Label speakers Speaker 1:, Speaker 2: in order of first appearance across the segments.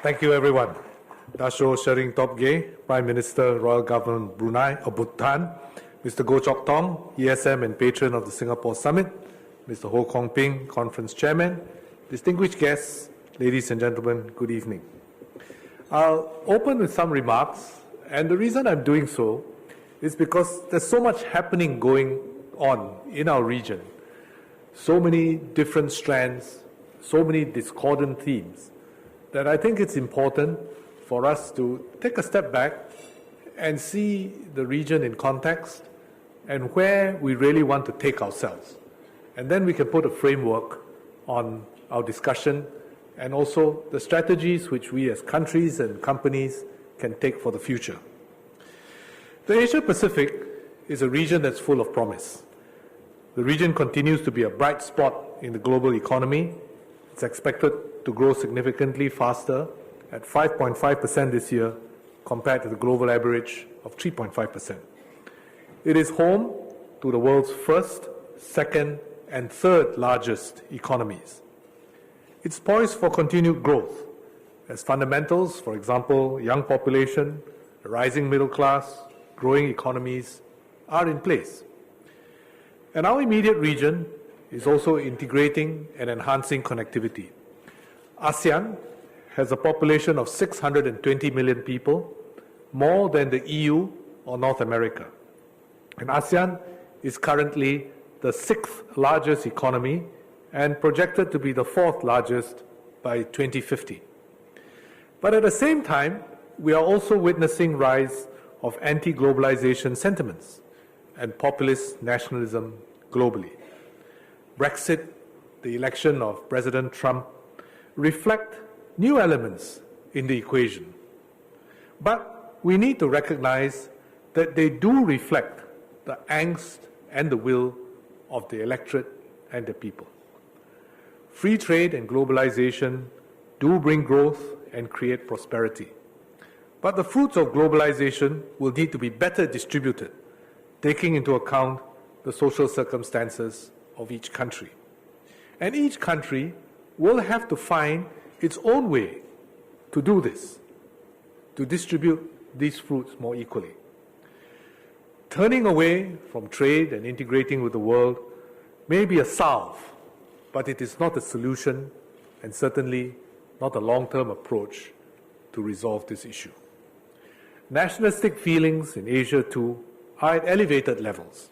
Speaker 1: Thank you, everyone. Dasho Shering Topge, Prime Minister, Royal Government Brunei or Bhutan, Mr. Goh Chok Tong, ESM and patron of the Singapore Summit, Mr. Ho Kong Ping, Conference Chairman, distinguished guests, ladies and gentlemen, good evening. I'll open with some remarks, and the reason I'm doing so is because there's so much happening going on in our region, so many different strands, so many discordant themes, that I think it's important for us to take a step back and see the region in context and where we really want to take ourselves. And then we can put a framework on our discussion and also the strategies which we as countries and companies can take for the future. The Asia-Pacific is a region that's full of promise. The region continues to be a bright spot in the global economy. It's expected to grow significantly faster at 5.5% this year compared to the global average of 3.5%. It is home to the world's first, second, and third largest economies. It's poised for continued growth as fundamentals, for example, young population, a rising middle class, growing economies, are in place. And our immediate region is also integrating and enhancing connectivity. Asean has a population of 620 million people, more than the EU or North America. And ASEAN is currently the sixth largest economy and projected to be the fourth largest by 2050. But at the same time, we are also witnessing rise of anti-globalization sentiments and populist nationalism globally. Brexit, the election of President Trump, reflect new elements in the equation. But we need to recognize that they do reflect the angst and the will of the electorate and the people. Free trade and globalization do bring growth and create prosperity. But the fruits of globalization will need to be better distributed, taking into account the social circumstances of each country. And each country will have to find its own way to do this, to distribute these fruits more equally. Turning away from trade and integrating with the world may be a salve, but it is not a solution and certainly not a long-term approach to resolve this issue. Nationalistic feelings in Asia, too, are at elevated levels.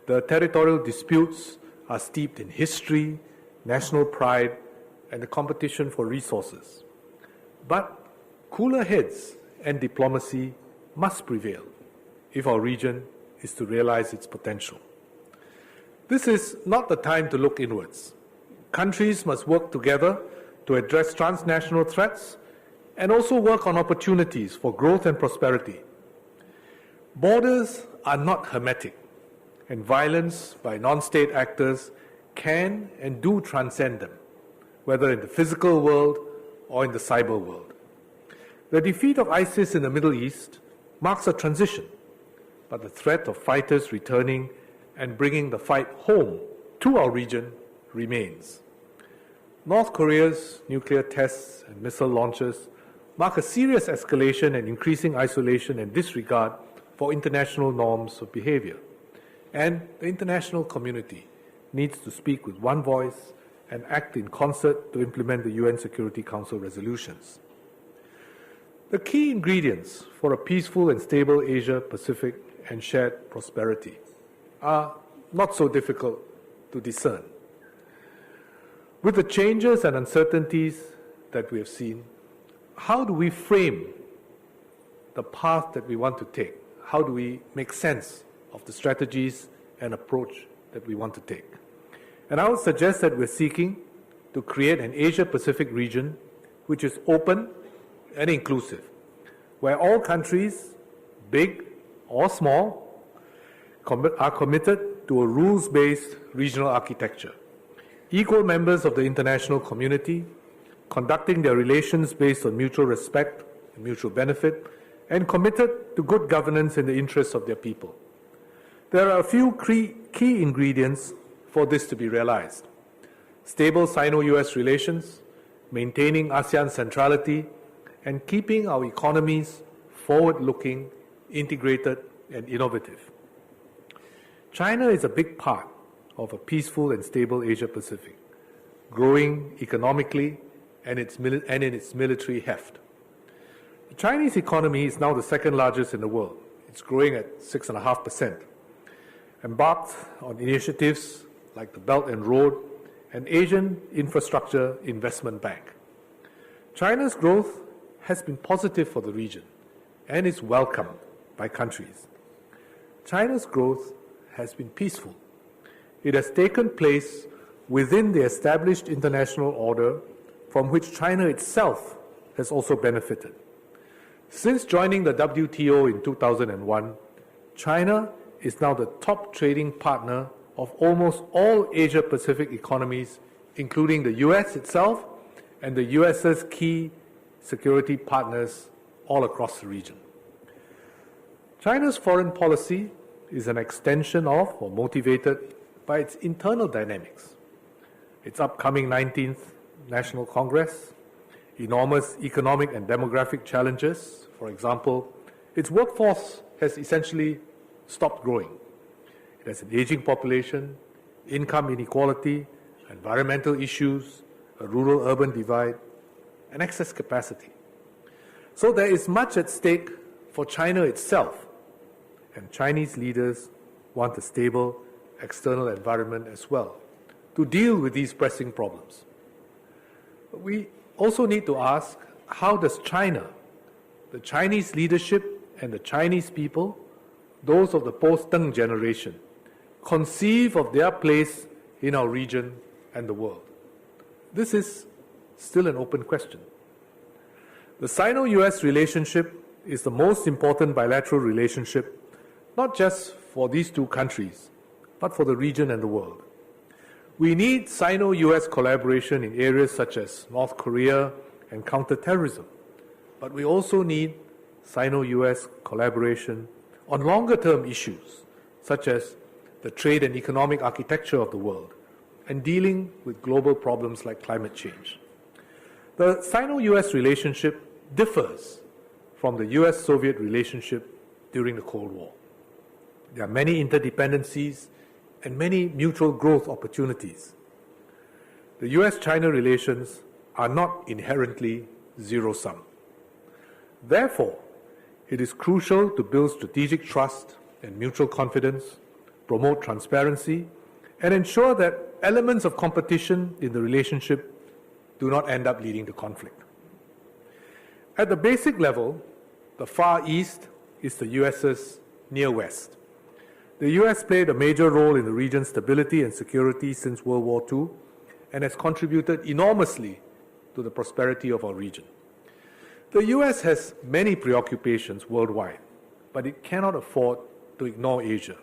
Speaker 1: The territorial disputes are steeped in history, national pride, and the competition for resources. But cooler heads and diplomacy must prevail if our region is to realize its potential. This is not the time to look inwards. Countries must work together to address transnational threats and also work on opportunities for growth and prosperity. Borders are not hermetic, and violence by non-state actors can and do transcend them, whether in the physical world or in the cyber world. The defeat of ISIS in the Middle East marks a transition, but the threat of fighters returning and bringing the fight home to our region remains. North Korea's nuclear tests and missile launches mark a serious escalation and increasing isolation and disregard for international norms of behavior. And the international community needs to speak with one voice and act in concert to implement the UN Security Council resolutions. The key ingredients for a peaceful and stable Asia-Pacific and shared prosperity are not so difficult to discern. With the changes and uncertainties that we have seen, how do we frame the path that we want to take? How do we make sense of the strategies and approach that we want to take? And I would suggest that we're seeking to create an Asia-Pacific region which is open and inclusive, where all countries, big or small, are committed to a rules-based regional architecture, equal members of the international community, conducting their relations based on mutual respect and mutual benefit, and committed to good governance in the interests of their people. There are a few key ingredients for this to be realized: stable Sino-US relations, maintaining ASEAN centrality, and keeping our economies forward-looking, integrated, and innovative. China is a big part of a peaceful and stable Asia-Pacific, growing economically and in its military heft. The Chinese economy is now the second largest in the world. It's growing at 6.5%, embarked on initiatives like the Belt and Road and Asian Infrastructure Investment Bank. China's growth has been positive for the region and is welcomed by countries. China's growth has been peaceful. It has taken place within the established international order from which China itself has also benefited. Since joining the WTO in 2001, China is now the top trading partner of almost all Asia-Pacific economies, including the US itself and the US's key security partners all across the region. China's foreign policy is an extension of or motivated by its internal dynamics. Its upcoming 19th National Congress, enormous economic and demographic challenges. For example, its workforce has essentially stopped growing. It has an aging population, income inequality, environmental issues, a rural-urban divide, and excess capacity. So there is much at stake for China itself, and Chinese leaders want a stable external environment as well to deal with these pressing problems. But we also need to ask, how does China, the Chinese leadership and the Chinese people, those of the post-Deng generation, conceive of their place in our region and the world? This is still an open question. The Sino-US relationship is the most important bilateral relationship, not just for these two countries, but for the region and the world. We need Sino-US collaboration in areas such as North Korea and counterterrorism, but we also need Sino-US collaboration on longer-term issues, such as the trade and economic architecture of the world, and dealing with global problems like climate change. The Sino-US relationship differs from the US-Soviet relationship during the Cold War. There are many interdependencies and many mutual growth opportunities. The US-China relations are not inherently zero-sum. Therefore, it is crucial to build strategic trust and mutual confidence, promote transparency, and ensure that elements of competition in the relationship do not end up leading to conflict. At the basic level, the Far East is the US's Near West. The US played a major role in the region's stability and security since World War II and has contributed enormously to the prosperity of our region. The US has many preoccupations worldwide, but it cannot afford to ignore Asia.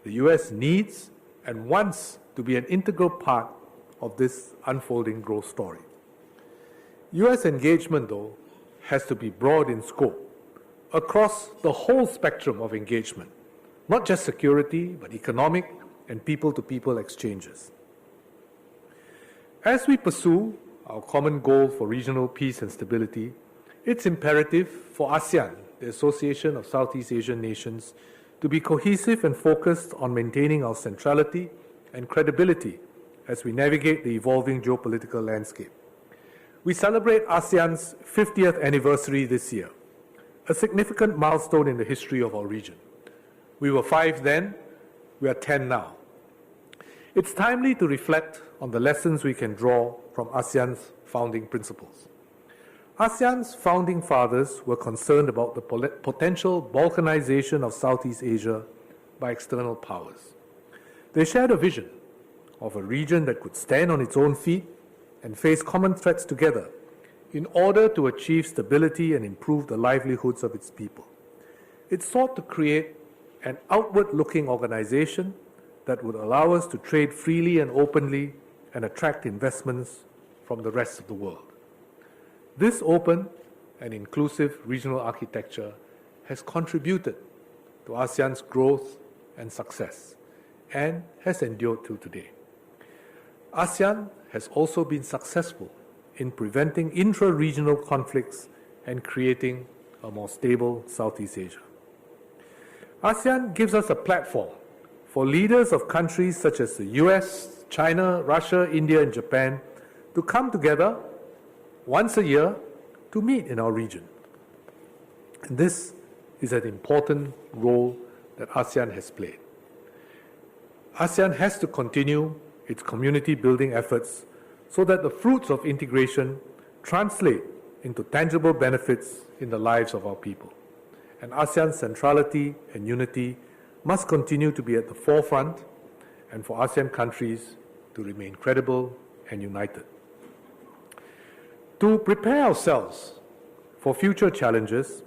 Speaker 1: The US needs and wants to be an integral part of this unfolding growth story. US engagement, though, has to be broad in scope, across the whole spectrum of engagement, not just security, but economic and people-to-people exchanges. As we pursue our common goal for regional peace and stability, it's imperative for ASEAN, the Association of Southeast Asian Nations, to be cohesive and focused on maintaining our centrality and credibility as we navigate the evolving geopolitical landscape. We celebrate ASEAN's 50th anniversary this year, a significant milestone in the history of our region. We were 5 then, we are 10 now. It's timely to reflect on the lessons we can draw from ASEAN's founding principles. ASEAN's founding fathers were concerned about the potential balkanization of Southeast Asia by external powers. They shared a vision of a region that could stand on its own feet and face common threats together in order to achieve stability and improve the livelihoods of its people. It sought to create an outward-looking organization that would allow us to trade freely and openly and attract investments from the rest of the world. This open and inclusive regional architecture has contributed to ASEAN's growth and success and has endured till today. ASEAN has also been successful in preventing intra-regional conflicts and creating a more stable Southeast Asia. ASEAN gives us a platform for leaders of countries such as the US, China, Russia, India, and Japan to come together once a year to meet in our region. And this is an important role that ASEAN has played. ASEAN has to continue its community-building efforts so that the fruits of integration translate into tangible benefits in the lives of our people. And ASEAN's centrality and unity must continue to be at the forefront and for ASEAN countries to remain credible and united. To prepare ourselves for future challenges,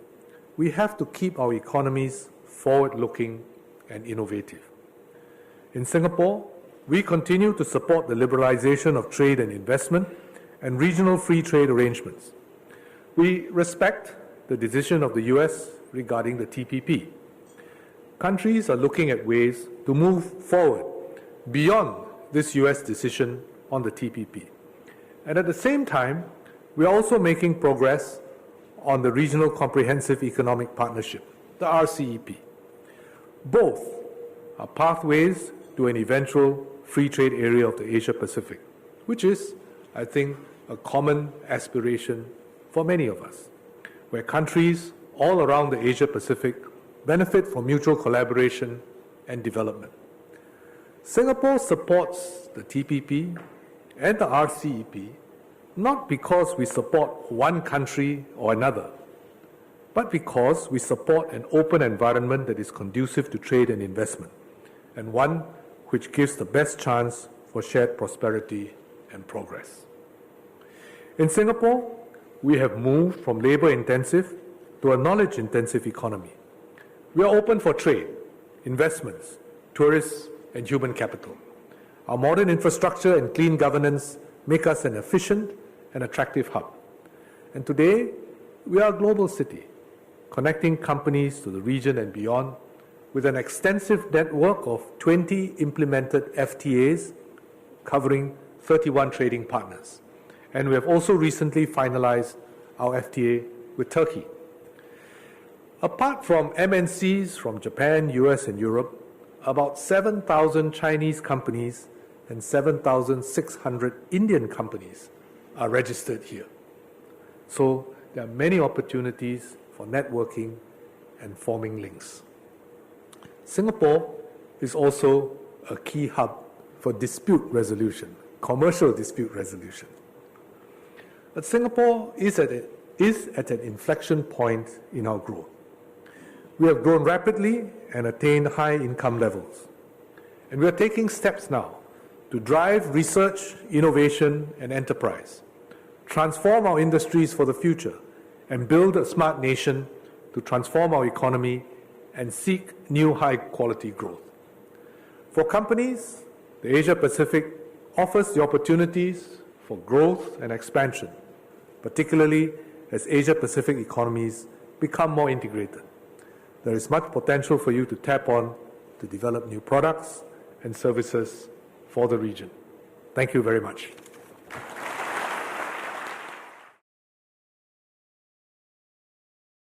Speaker 1: we have to keep our economies forward-looking and innovative. In Singapore, we continue to support the liberalization of trade and investment and regional free trade arrangements. We respect the decision of the US regarding the TPP. Countries are looking at ways to move forward beyond this US decision on the TPP. And at the same time, we are also making progress on the Regional Comprehensive Economic Partnership, the RCEP. Both are pathways to an eventual free trade area of the Asia-Pacific, which is, I think, a common aspiration for many of us, where countries all around the Asia-Pacific benefit from mutual collaboration and development. Singapore supports the TPP and the RCEP not because we support one country or another, but because we support an open environment that is conducive to trade and investment, and one which gives the best chance for shared prosperity and progress. In Singapore, we have moved from labor-intensive to a knowledge-intensive economy. We are open for trade, investments, tourists, and human capital. Our modern infrastructure and clean governance make us an efficient and attractive hub. And today, we are a global city, connecting companies to the region and beyond with an extensive network of 20 implemented FTAs covering 31 trading partners. And we have also recently finalized our FTA with Turkey. Apart from MNCs from Japan, US, and Europe, about 7,000 Chinese companies and 7,600 Indian companies are registered here. So there are many opportunities for networking and forming links. Singapore is also a key hub for dispute resolution, commercial dispute resolution. But Singapore is at an inflection point in our growth. We have grown rapidly and attained high income levels. And we are taking steps now to drive research, innovation, and enterprise, transform our industries for the future, and build a smart nation to transform our economy and seek new high-quality growth. For companies, the Asia-Pacific offers the opportunities for growth and expansion, particularly as Asia-Pacific economies become more integrated. There is much potential for you to tap on to develop new products and services for the region. Thank you very much.